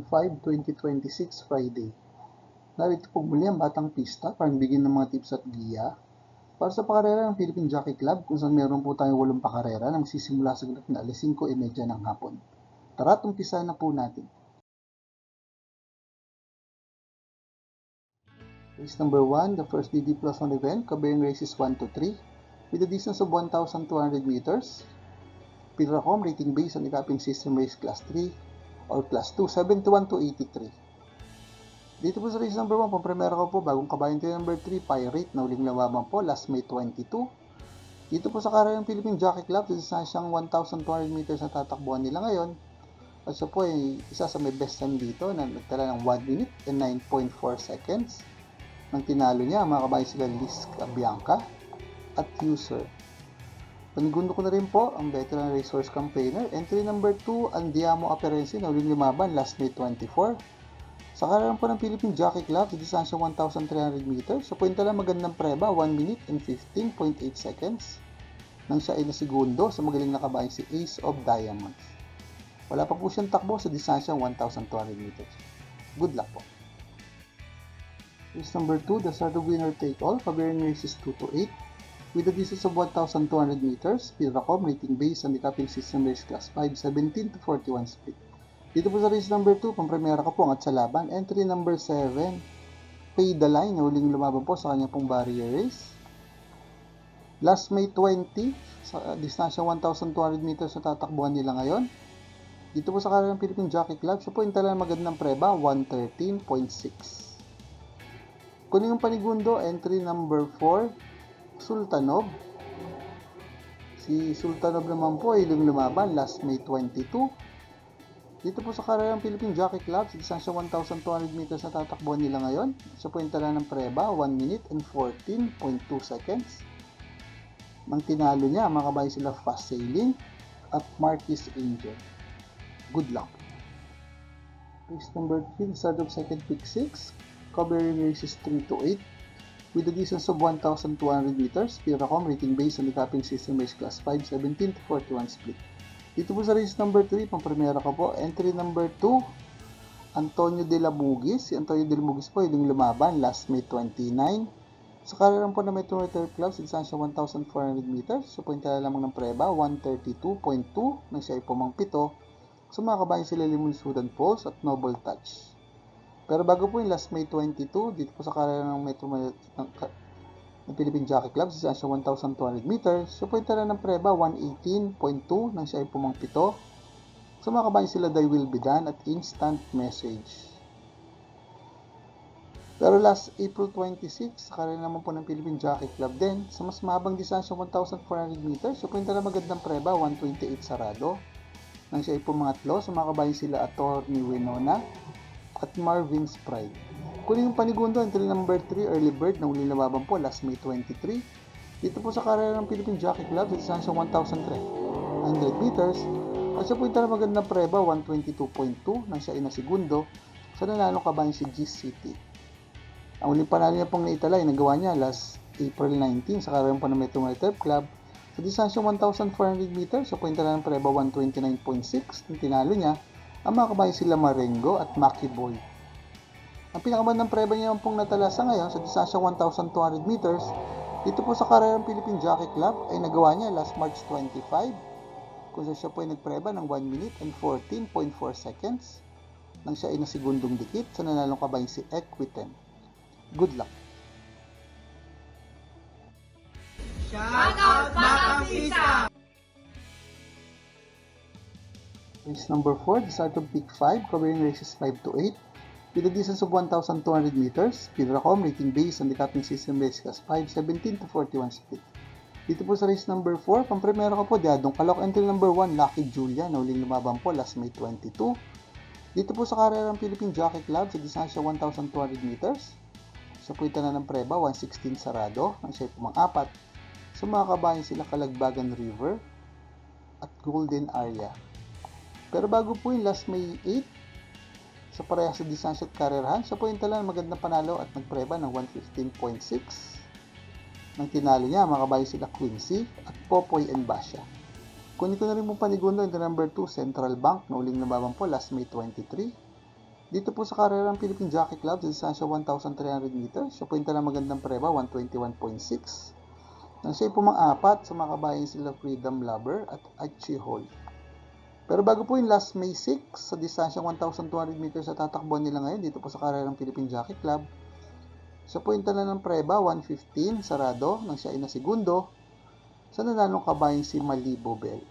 5, 2026, Friday. Narito po muli ang Batang Pista para bigyan ng mga tips at giya para sa pakarera ng Philippine Jockey Club kung saan meron po tayong 8 pakarera na magsisimula sa ganap na alas 5:30 ng hapon. Tara, umpisahan na po natin. Race number 1, the first DD Plus 1 event, covering races 1 to 3 with a distance of 1,200 meters. Pilracom rating based on the capping system race class 3 or class 2, 71 to 83. Dito po sa race number 1, pampremera ko po, bagong kabayan tayo number 3, Pirate, na uling lababan po, last May 22. Dito po sa karera ng Philippine Jockey Club, sa distansyang 1,200 meters na tatakbuhan nila ngayon. At siya po ay isa sa may best time dito na nagtala ng 1 minute and 9.4 seconds. Nang tinalo niya, mga kabayan sila Liz Bianca at User. Panigundo ko na rin po ang veteran racehorse campaigner. Entry number 2, Andiamo Aperensi, na uling lumaban last May 24. Sa karera po ng Philippine Jockey Club, sa distansya 1,300 meters, sa point lang magandang preba, 1 minute and 15.8 seconds. Nang siya ay nasigundo sa magaling na kabayan si Ace of Diamonds. Wala pa po siyang takbo sa distansya 1,200 meters. Good luck po. Race number 2, the start of winner take all, covering races 2 to 8. With a distance of 1,200 meters, Pilracom rating based on the capping system race class 5, 17 to 41 split. Dito po sa race number 2, pampremera ka po angat sa laban. Entry number 7, Pay the Line, na huling lumaban po sa kanya pong barrier race. Last May 20, sa distansya 1,200 meters na tatakbuhan nila ngayon. Dito po sa karera ng Philippine Jockey Club, siya po yung talang magandang preba, 113.6. Kunin yung panigundo, entry number 4, Sultanov. Si Sultanov naman po ay lumaban last May 22. Dito po sa karera ng Philippine Jockey Club, sa distansya 1,200 meters na tatakbuhan nila ngayon. Siya po yung tala ng preba, 1 minute and 14.2 seconds. Nang tinalo niya, mga kabayan sila Fast Sailing at Marquis Angel. Good luck. Race number 3, start of second pick 6, covering races 3 to 8. With a distance of 1,200 meters, Pilracom rating based on the capping system race class 5, 17 to 41 split. Dito po sa race number 3, pampremera ko po, entry number 2, Antonio de la Bugis. Si Antonio de la Bugis po yung lumaban last May 29. Sa karera po na Metro Retail Club, sa distansya 1,400 meters, so point tala lamang ng preba, 132.2, nang siya ay pumangpito. So mga kabayan sila Limon Sudan Pulse at Noble Touch. Pero bago po yung last May 22, dito po sa karera ng Metro ng Philippine Jockey Club, sa distansya 1,200 meters, so point tala ng preba, 118.2, nang siya ay pumangpito. So mga kabayan sila They Will Be Done at Instant Message. Pero last April 26, sa karera naman po ng Philippine Jockey Club din, sa mas mahabang distansya 1,400 meters, so point tala magandang preba, 128 sarado. Nang siya ay pumangatlo, sa mga kabayan sila Attorney Winona at Marvin's Pride. Kunin yung panigundo, entry number 3, Early Bird, na uling lababan po last May 23. Dito po sa karera ng Philippine Jockey Club, sa distansya 1,300 meters, at siya po yung magandang preba, 122.2, nang siya ay nasigundo sa nanalong kabayan si GCT. Ang uling panalo niya pong naitala ay nagawa niya last April 19 sa karera po ng Metro Retail Club. Sa distansya 1,400 meters, sa point ng preba 129.6, nang tinalo niya ang mga kabayan sila Marengo at Maki Boy. Ang pinakamandang preba niya pong natala sa ngayon sa distansya 1,200 meters, dito po sa karera ng Philippine Jockey Club ay nagawa niya last March 25, kung siya po ay nagpreba ng 1 minute and 14.4 seconds, nang siya ay nasigundong dikit sa nanalong kabayan si Equiten. Good luck! Shout out Batang Pista! Race number 4, the start of pick 5, covering races 5 to 8. With a distance of 1,200 meters, Pilracom rating based on the capping system race class 5, 17 to 41 split. Dito po sa race number 4, pampremera ko po, Diadong Kalok, entry number 1, Lucky Julia, na uling lumaban po last May 22. Dito po sa karera ng Philippine Jockey Club, sa distansya 1,200 meters, sa puwita na ng preba, 116 sarado, ang siya pumang-apat. So mga kabayan sila Kalagbagan River at Golden Area. Pero bago po yung last May 8, sa parehas sa distansya at karerahan, siya po yung talang magandang panalo at nagpreba ng 115.6. Nang tinalo niya, mga kabayan sila Quincy at Popoy and Basha. Kunin ko na rin po panigundo yung number 2, Central Bank, na uling nababan po last May 23. Dito po sa karerang Philippine Jockey Club sa distansya 1,300 meters, siya po yung talang magandang preba, 121.6. Nang siya po mang-apat sa mga kabayan sila Freedom Lover at Archie Hall. Pero bago po yung last May 6 sa distansya 1,200 meters sa tatakbuhan nila ngayon dito po sa karerang Philippine Jockey Club, siya po yung talang ng preba, 115, sarado, nang siya ay na segundo sa nanalong kabayan si Malibu Bell.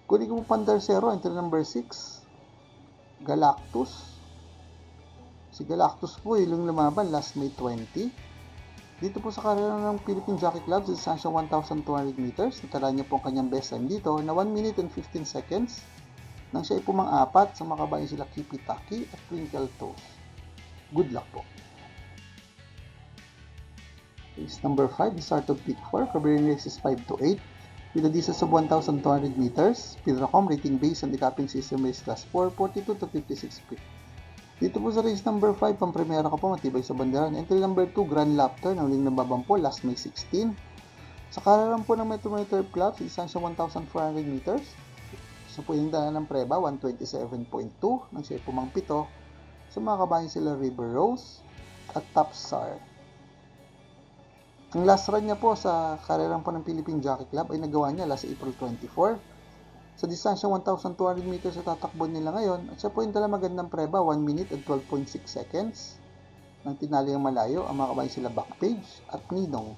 Kunin ko po pantersero, entry number 6, Galactus. Si Galactus po yung lumaban last May 20. Dito po sa karera ng Philippine Jockey Club sa distansya 1,200 meters, natala niya po ang kanyang best time dito na 1 minute and 15 seconds nang siya ay pumang-apat sa mga kabayan sila Kipi Taki at Twinkle Toes. Good luck po. Race number 5, the start of peak 4, covering races 5 to 8. With a distance of 1,200 meters, Pilracom rating based on the capping system race class 4, 42 to 56 feet. Dito po sa race number 5, pang-primera ka po, matibay sa banderan. Entry number 2, Grand Laughter, na uling nababampo, last May 16. Sa kararan po ng Metro Manila Turf Club, sa distansya 1,400 meters, sa po yung dala ng preba, 127.2, nang siya pumangpito. Sa mga kabayan sila River Rose at Top Star. Ang last run niya po sa karerang po ng Philippine Jockey Club ay nagawa niya last April 24. Sa distansya 1,200 meters sa tatakbo nila ngayon, at siya po yung tala magandang preba, 1 minute and 12.6 seconds. Nang tinali ang malayo, ang mga kabayan sila Backpage at Ninong.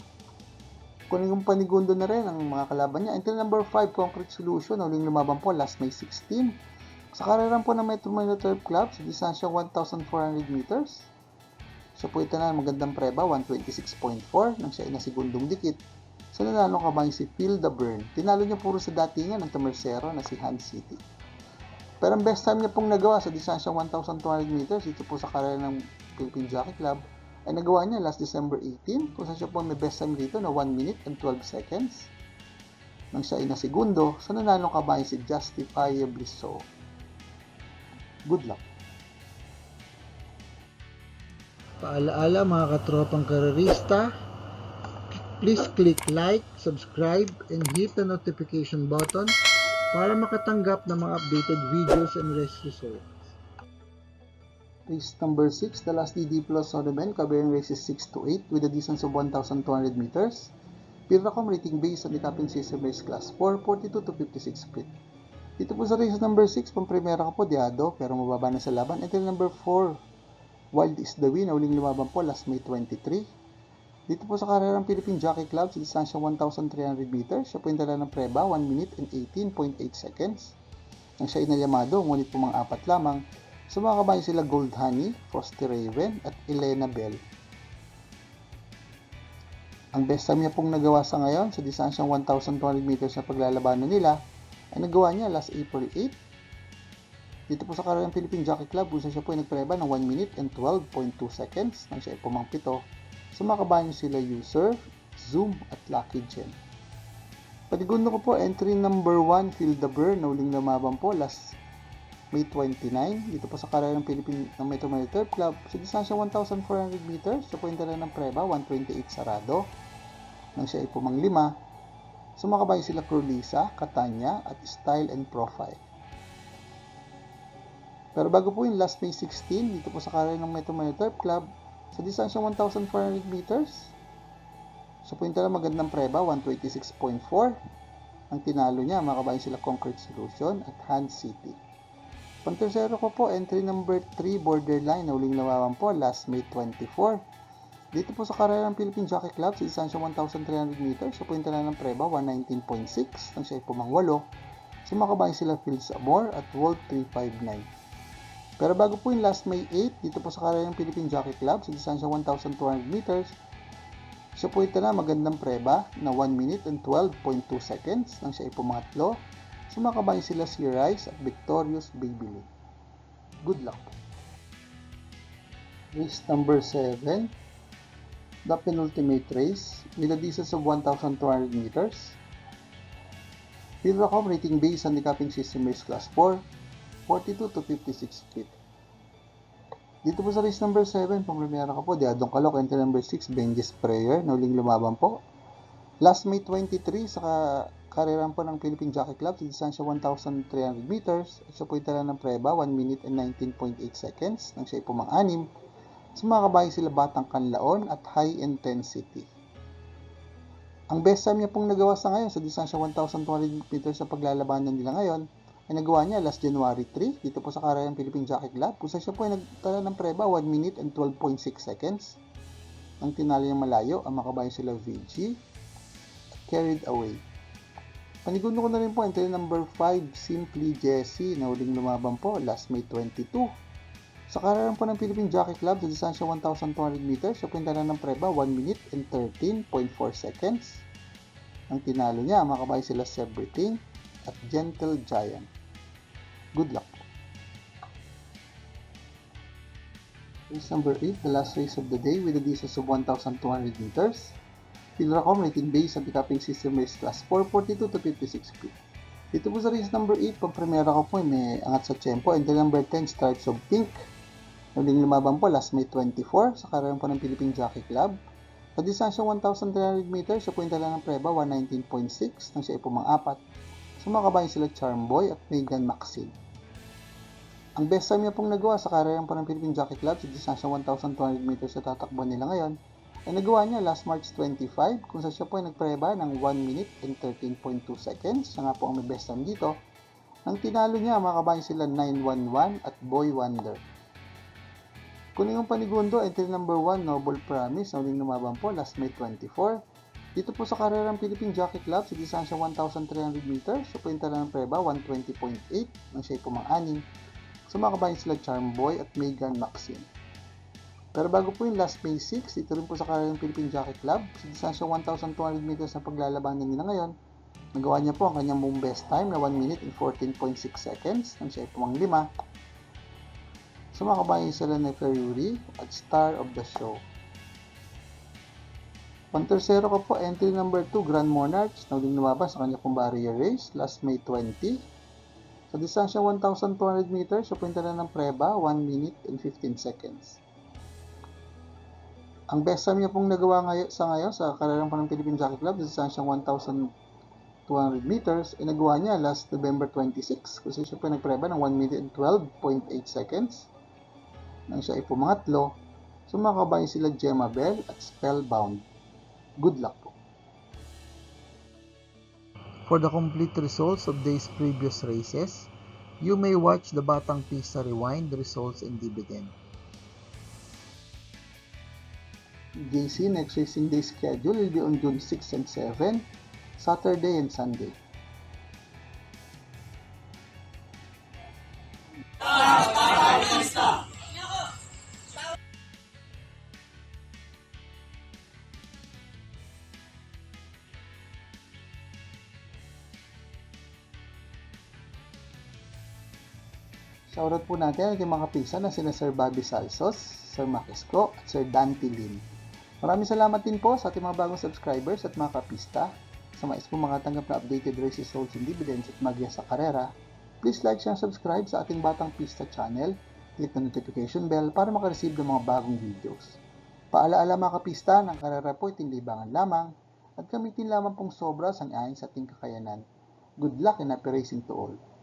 Kunin yung panigundo na rin ang mga kalaban niya. Entry number 5, Concrete Solution, na uling lumaban po last May 16. Sa karerang po ng Metro Manila Turf Club, sa distansya 1,400 meters, siya po ito na magandang preba, 126.4, nang siya ay nasigundong dikit. Sa nanalo kabayan si Phil the Burn. Tinalo niya puro sa datingan ng Tamersero na si Han City. Pero ang best time niya pong nagawa sa distansya 1,200 meters dito po sa karera ng Philippine Jockey Club ay nagawa niya last December 18 kung saan siya po may best time dito na 1 minute and 12 seconds. Nang siya ay nasegundo sa nanalo kabayan si Justifiably So. Good luck! Paalaala mga katropang karerista, please click like, subscribe, and hit the notification button para makatanggap ng mga updated videos and race results. Race number 6, the last DD Plus tournament covering races 6 to 8 with a distance of 1,200 meters. Pilracom rating based on the capping system race class 4, 42 to 56 feet. Dito po sa race number 6, pang-primera ka po, Diado, pero mababa na sa laban. Entry number 4, Wild is the Win, na uling lumaban po last May 23. Dito po sa karerang Philippine Jockey Club sa distansya 1,300 meters, siya po yung dala ng preba, 1 minute and 18.8 seconds. Nang siya inalyamado, ngunit po mga apat lamang. Sa mga kabayan sila Gold Honey, Frosty Raven at Elena Bell. Ang best time niya pong nagawa sa ngayon sa distansyang 1,200 meters na paglalabanan nila ay nagawa niya last April 8. Dito po sa karerang Philippine Jockey Club, kung siya po ay nagpreba ng 1 minute and 12.2 seconds nang siya ay pumangpito. Sa mga kabayan sila User, Zoom at Lucky Gem. Panigundo ko po, entry number 1, Phil the Burn, na uling lumaban po last May 29. Dito po sa karerang Philippine ng Metro Manila Turf Club, sa distansya 1,400 meters, siya po yung dala ng preba, 128 sarado nang siya ay pumanglima. Sa mga kabayan sila Crulisa, Catania at Style and Profile. Pero bago po yung last May 16, dito po sa karera ng Metro Manila Turf Club, sa distansya 1,400 meters, siya po yung tala magandang preba, 126.4. Ang tinalo niya, mga kabayan sila Concrete Solution at Han City. Pantersero ko po, entry number 3, Borderline, na uling lawawan po, last May 24. Dito po sa karera ng Philippine Jockey Club, sa distansya 1,300 meters, siya po yung tala ng preba, 119.6, nang siya ay pumangwalo. Sa mga kabayan sila Fields Amor at World 359. Pero bago po yung last May 8, dito po sa karera ng Philippine Jockey Club, sa distansya 1,200 meters, siya po ito na magandang preba na 1 minute and 12.2 seconds nang siya ay pumangatlo. Sa mga kabayan sila si Rice at Victorious Babyliss. Good luck! Race number 7, the penultimate race, with a distance of 1,200 meters. Pilracom rating based on the capping system race class 4, 42 to 56 feet. Dito po sa race number 7, pang-primera ka po, Diadong Kalok, entry number 6, Benji's Prayer, na uling lumaban po. Last May 23 sa karerahan po ng Philippine Jockey Club sa distansya 1,300 meters at siya po itala ng preba 1 minute and 19.8 seconds nang siya pumang-anim. Sa mga kabahay sila Batang Kanlaon at High Intensity. Ang best time niya pong nagawa sa ngayon sa distansya 1,200 meters sa paglalabanan nila ngayon ay nagawa niya last January 3 dito po sa karerahan Philippine Jockey Club kung saan siya po ay nagtala ng preba 1 minute and 12.6 seconds. Ang tinalo niyang malayo ang makabayan sila VG at Carried Away. Panigundo ko na rin po entry number 5 Simply Jessie na huling lumaban po last May 22. Sa karerahan po ng Philippine Jockey Club sa distansya 1,200 meters siya po yung tala ng preba 1 minute and 13.4 seconds. Ang tinalo niya ang makabayan sila Everything at Gentle Giant. Good luck po. Race number 8, the last race of the day with a distance of 1,200 meters. Philracom rating based sa decapping system race class 442 to 56 feet. Dito po sa race number 8, pang-premiera ko po may angat sa tempo. Entry number 10, Stripes of Pink. Huling lumaban po last May 24 sa karerahan po ng Philippine Jockey Club. Sa distansya 1,300 meters, siya po yung tala ng preba 119.6 nang siya pumang-apat. Sumakabayan sila Charmboy at Megan Maxine. Ang best time niya pong nagawa sa karerahan po ng Philippine Jockey Club sa distansya 1,200 meters sa tatakbo nila ngayon ay nagawa niya last March 25 kung saan siya po ay nagpreba ng 1 minute and 13.2 seconds. Siya nga po ang may best time dito. Nang tinalo niya, makabayan sila 911 at Boy Wonder. Kunin yung panigundo, entry number 1, Noble Promise, na huling lumaban po last May 24. Dito po sa karerang Philippine Jockey Club sa distansya 1,300 meters, siya po yung tala ng preba 120.8 nang siya pumang-anim. Sumakabayan sila Charmboy at Megan Maxine. Pero bago po yung last May 6, dito rin po sa karerang Philippine Jockey Club sa distansya 1,200 meters na paglalabanan nila ngayon, nagawa niya po ang kanyang mong best time na 1 minute and 14.6 seconds nang siya pumang-5. Sumakabayan sila na Fury at Star of the Show. Pang-tercero ko po, entry number 2, Grand Monarchs, na huling lumabas sa kanya pong barrier race last May 20. Sa distansya 1,200 meters, siya punta na ng preba, 1 minute and 15 seconds. Ang best time niya pong nagawa ngayon sa karerang po ng Philippine Jockey Club, sa distansya 1,200 meters, ay nagawa niya last November 26 kasi siya po nagpreba ng 1 minute and 12.8 seconds. Nang siya ay pumangatlo, sumakabayan sila Gemma Bell at Spellbound. Good luck po. For the complete results of these previous races, you may watch the Batang Pista Rewind results and dividend. JC next racing day schedule will be on June 6 and 7, Saturday and Sunday. Shoutout po natin ang mga kapisa na sina Sir Bobby Salsos, Sir Makisco, at Sir Dante Lim. Maraming salamat din po sa ating mga bagong subscribers at mga kapista. Sa mais po makatanggap na updated race results and dividends at magya sa karera, please like and subscribe sa ating Batang Pista channel. Click the notification bell para makareceive ng mga bagong videos. Paalaala mga kapista, ng karera po iting libangan lamang at gamitin lamang pong sobra sang ayon sa ating kakayanan. Good luck and happy racing to all!